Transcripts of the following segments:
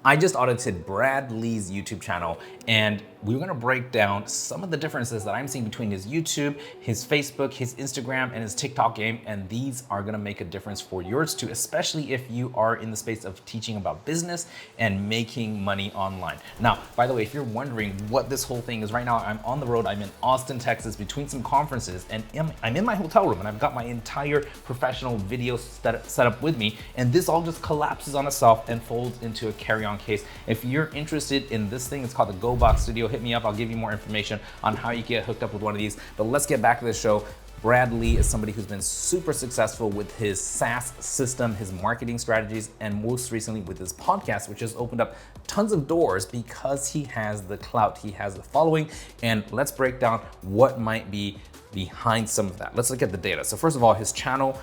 I just audited Brad Lee's YouTube channel, and we're gonna break down some of the differences that I'm seeing between his YouTube, his Facebook, his Instagram, and his TikTok game, and these are gonna make a difference for yours too, especially if you are in the space of teaching about business and making money online. Now, by the way, if you're wondering what this whole thing is, right now I'm on the road, I'm in Austin, Texas, between some conferences, and I'm in my hotel room, and I've got my entire professional video set up with me, and this all just collapses on itself and folds into a carry-on case. If you're interested in this thing, it's called the Go Box Studio. Hit me up, I'll give you more information on how you get hooked up with one of these. But let's get back to the show. Brad Lee is somebody who's been super successful with his SaaS system, his marketing strategies, and most recently with his podcast, which has opened up tons of doors because he has the clout, he has the following. And let's break down what might be behind some of that. Let's look at the data. So first of all, his channel,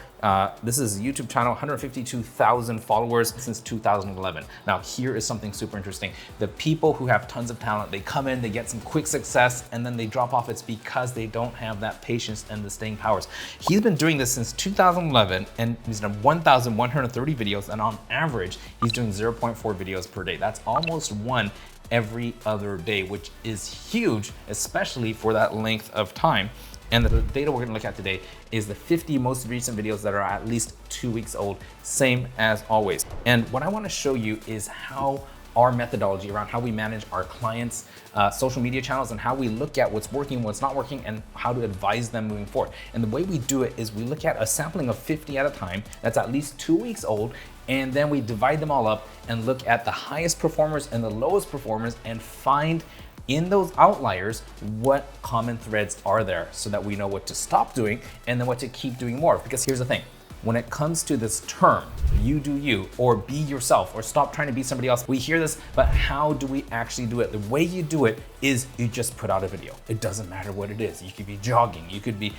this is a YouTube channel, 152,000 followers since 2011. Now here is something super interesting. The people who have tons of talent, they come in, they get some quick success, and then they drop off. It's because they don't have that patience and the staying powers. He's been doing this since 2011, and he's done 1,130 videos, and on average, he's doing 0.4 videos per day. That's almost one every other day, which is huge, especially for that length of time. And the data we're gonna look at today is the 50 most recent videos that are at least 2 weeks old, same as always. And what I wanna show you is how our methodology around how we manage our clients' social media channels and how we look at what's working, what's not working, and how to advise them moving forward. And the way we do it is we look at a sampling of 50 at a time that's at least 2 weeks old, and then we divide them all up and look at the highest performers and the lowest performers and find in those outliers what common threads are there so that we know what to stop doing and then what to keep doing more. Because here's the thing, when it comes to this term, you do you, or be yourself, or stop trying to be somebody else, we hear this, but how do we actually do it? The way you do it is you just put out a video. It doesn't matter what it is. You could be jogging, you could be,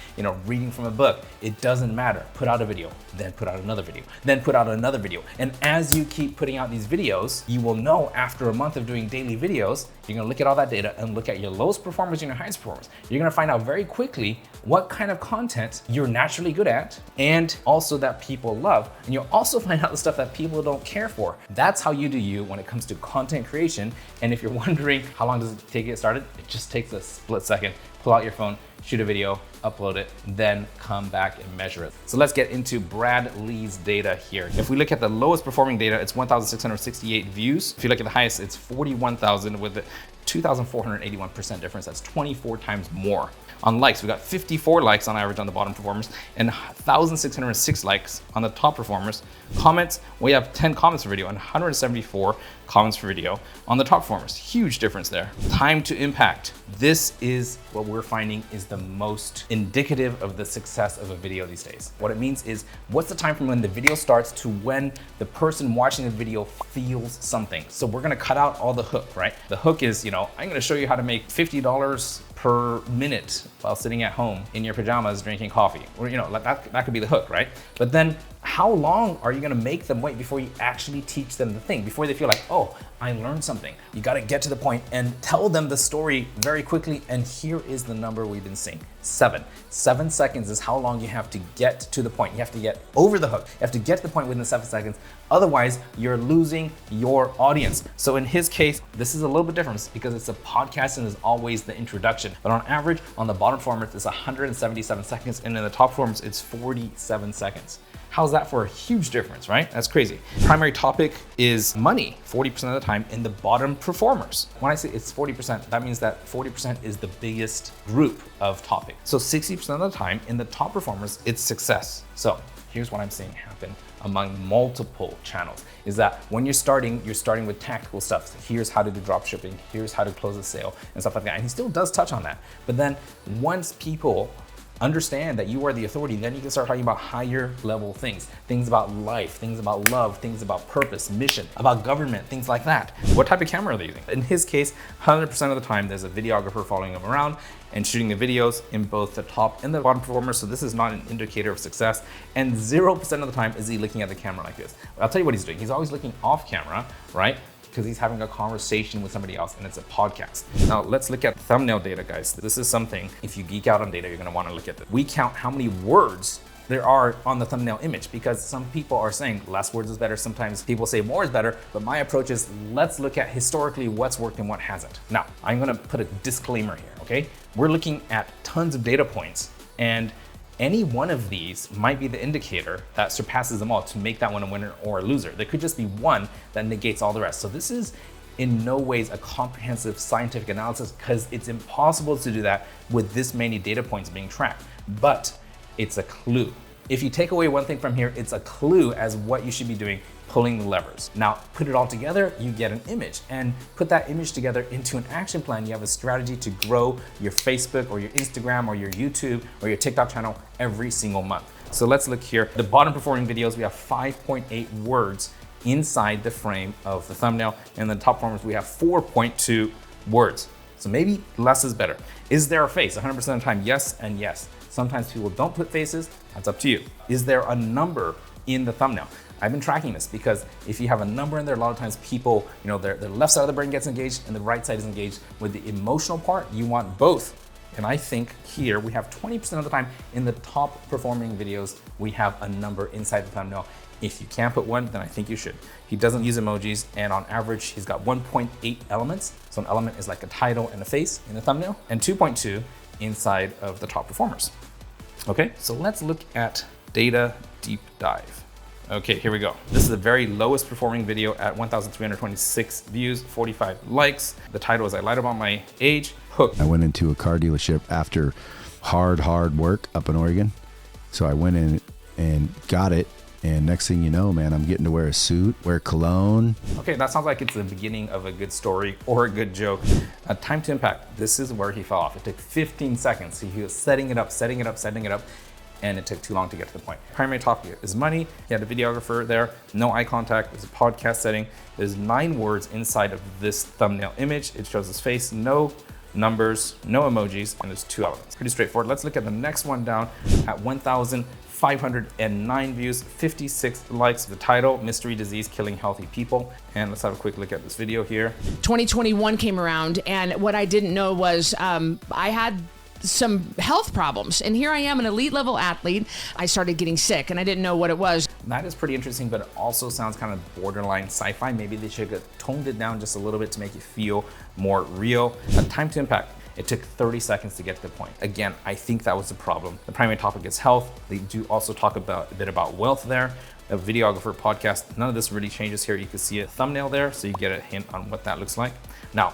reading from a book. It doesn't matter. Put out a video, then put out another video, then put out another video. And as you keep putting out these videos, you will know after a month of doing daily videos, you're gonna look at all that data and look at your lowest performers and your highest performers. You're gonna find out very quickly what kind of content you're naturally good at and also that people love. And you'll also find out the stuff that people don't care for. That's how you do you when it comes to content creation. And if you're wondering how long does it take to get started, it just takes a split second. Pull out your phone, shoot a video, upload it, then come back and measure it. So let's get into Brad Lee's data here. If we look at the lowest performing data, it's 1,668 views. If you look at the highest, it's 41,000 with a 2,481% difference. That's 24 times more. On likes, we got 54 likes on average on the bottom performers and 1,606 likes on the top performers. Comments, we have 10 comments per video and 174 comments per video on the top performers. Huge difference there. Time to impact. This is what we're finding is the most indicative of the success of a video these days. What it means is, what's the time from when the video starts to when the person watching the video feels something? So we're gonna cut out all the hook, right? The hook is, I'm gonna show you how to make $50 per minute while sitting at home in your pajamas drinking coffee. Or, that could be the hook, right? But then how long are you gonna make them wait before you actually teach them the thing? Before they feel like, oh, I learned something. You gotta get to the point and tell them the story very quickly. And here is the number we've been seeing, 7. 7 seconds is how long you have to get to the point. You have to get over the hook. You have to get to the point within 7 seconds. Otherwise, you're losing your audience. So in his case, this is a little bit different because it's a podcast and is always the introduction. But on average, on the bottom performers, it's 177 seconds. And in the top performers, it's 47 seconds. How's that for a huge difference, right? That's crazy. Primary topic is money, 40% of the time in the bottom performers. When I say it's 40%, that means that 40% is the biggest group of topic. So 60% of the time in the top performers, it's success. So here's what I'm seeing happen among multiple channels is that when you're starting with tactical stuff. So here's how to do drop shipping, here's how to close a sale and stuff like that. And he still does touch on that. But then once people understand that you are the authority, then you can start talking about higher level things about life, things about love, things about purpose, mission, about government, things like that. What type of camera are they using? In his case, 100% of the time, there's a videographer following him around and shooting the videos in both the top and the bottom performers. So this is not an indicator of success. And 0% of the time is he looking at the camera like this. I'll tell you what he's doing. He's always looking off camera, right? Because he's having a conversation with somebody else and it's a podcast. Now let's look at thumbnail data, guys. This is something, if you geek out on data, you're gonna wanna look at this. We count how many words there are on the thumbnail image, because some people are saying less words is better. Sometimes people say more is better, but my approach is let's look at historically what's worked and what hasn't. Now, I'm gonna put a disclaimer here, okay? We're looking at tons of data points, and any one of these might be the indicator that surpasses them all to make that one a winner or a loser. There could just be one that negates all the rest. So this is in no ways a comprehensive scientific analysis, because it's impossible to do that with this many data points being tracked, but it's a clue. If you take away one thing from here, it's a clue as what you should be doing, pulling the levers. Now, put it all together, you get an image, and put that image together into an action plan. You have a strategy to grow your Facebook or your Instagram or your YouTube or your TikTok channel every single month. So let's look here. The bottom performing videos, we have 5.8 words inside the frame of the thumbnail, and the top performers, we have 4.2 words. So maybe less is better. Is there a face? 100% of the time, yes and yes. Sometimes people don't put faces, that's up to you. Is there a number in the thumbnail? I've been tracking this, because if you have a number in there, a lot of times people, their left side of the brain gets engaged and the right side is engaged with the emotional part. You want both. And I think here we have 20% of the time in the top performing videos, we have a number inside the thumbnail. If you can't put one, then I think you should. He doesn't use emojis, and on average, he's got 1.8 elements. So an element is like a title and a face in the thumbnail, and 2.2 inside of the top performers. Okay, so let's look at data deep dive. Okay, here we go. This is the very lowest performing video at 1,326 views, 45 likes. The title is I Lied About My Age, Hooked. I went into a car dealership after hard work up in Oregon. So I went in and got it. And next thing you know, man, I'm getting to wear a suit, wear cologne. Okay, that sounds like it's the beginning of a good story or a good joke. Time to impact. This is where he fell off. It took 15 seconds. So he was setting it up, and it took too long to get to the point. Primary topic is money. He had a videographer there, no eye contact. There's a podcast setting. There's 9 words inside of this thumbnail image. It shows his face, no numbers, no emojis, and there's 2 elements. Pretty straightforward. Let's look at the next one down at 1,509 views, 56 likes. The title, Mystery Disease Killing Healthy People. And let's have a quick look at this video here. 2021 came around, and what I didn't know was I had some health problems. And here I am, an elite level athlete. I started getting sick and I didn't know what it was. That is pretty interesting, but it also sounds kind of borderline sci-fi. Maybe they should have toned it down just a little bit to make it feel more real. Time to impact. It took 30 seconds to get to the point. Again, I think that was the problem. The primary topic is health. They do also talk about a bit about wealth there. A videographer podcast, none of this really changes here. You can see a thumbnail there, so you get a hint on what that looks like. Now,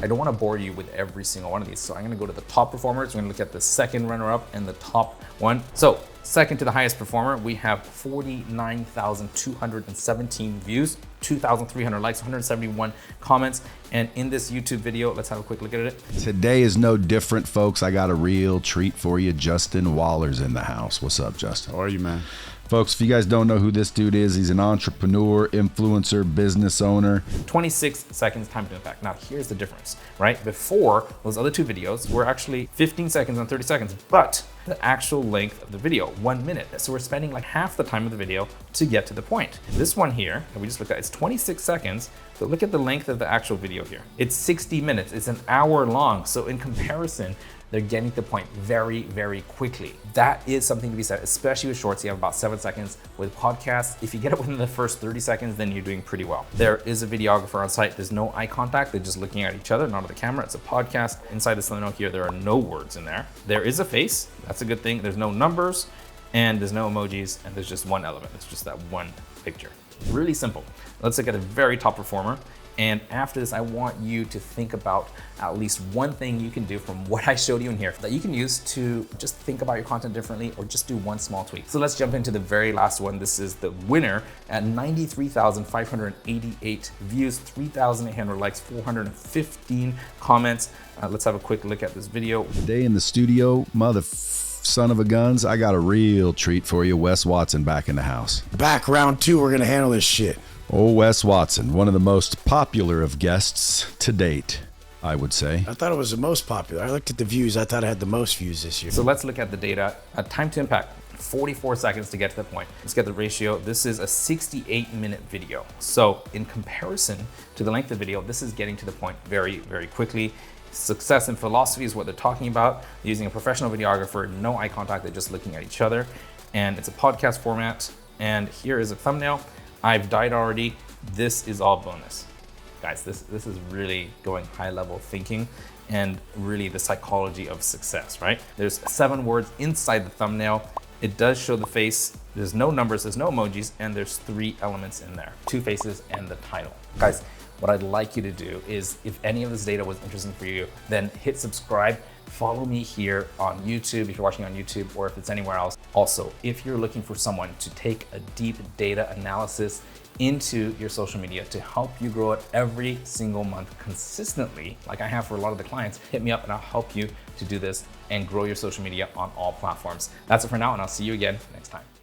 I don't want to bore you with every single one of these, so I'm going to go to the top performers. We're going to look at the second runner-up and the top one. So, second to the highest performer, we have 49,217 views, 2,300 likes, 171 comments. And in this YouTube video, let's have a quick look at it. Today is no different, folks. I got a real treat for you. Justin Waller's in the house. What's up, Justin? How are you, man? Folks, if you guys don't know who this dude is, he's an entrepreneur, influencer, business owner. 26 seconds time to impact. Now, here's the difference, right? Before, those other 2 videos were actually 15 seconds and 30 seconds, but the actual length of the video, 1 minute. So we're spending like half the time of the video to get to the point. This one here, that we just looked at, it's 26 seconds, but look at the length of the actual video here. It's 60 minutes, it's an hour long. So in comparison, they're getting to the point very, very quickly. That is something to be said, especially with shorts. You have about 7 seconds. With podcasts, if you get it within the first 30 seconds, then you're doing pretty well. There is a videographer on site. There's no eye contact. They're just looking at each other, not at the camera. It's a podcast. Inside the thumbnail here, there are no words in there. There is a face. That's a good thing. There's no numbers, and there's no emojis, and there's just one element. It's just that one picture. Really simple. Let's look at a very top performer. And after this, I want you to think about at least one thing you can do from what I showed you in here that you can use to just think about your content differently or just do one small tweak. So let's jump into the very last one. This is the winner at 93,588 views, 3,800 likes, 415 comments. Let's have a quick look at this video. Day in the studio, son of a guns, I got a real treat for you. Wes Watson back in the house. Back round 2, we're gonna handle this shit. Oh, Wes Watson, one of the most popular of guests to date, I would say. I thought it was the most popular. I looked at the views. I thought I had the most views this year. So let's look at the data. Time to impact, 44 seconds to get to the point. Let's get the ratio. This is a 68-minute video. So in comparison to the length of the video, this is getting to the point very, very quickly. Success and philosophy is what they're talking about. Using a professional videographer, no eye contact, they're just looking at each other. and it's a podcast format. And here is a thumbnail. I've dyed already. This is all bonus. Guys, this is really going high level thinking and really the psychology of success, right? There's 7 words inside the thumbnail. It does show the face. There's no numbers, there's no emojis, and there's 3 elements in there, 2 faces and the title. Guys, what I'd like you to do is, if any of this data was interesting for you, then hit subscribe. Follow me here on YouTube if you're watching on YouTube, or if it's anywhere else. Also, if you're looking for someone to take a deep data analysis into your social media to help you grow it every single month consistently, like I have for a lot of the clients, hit me up and I'll help you to do this and grow your social media on all platforms. That's it for now, and I'll see you again next time.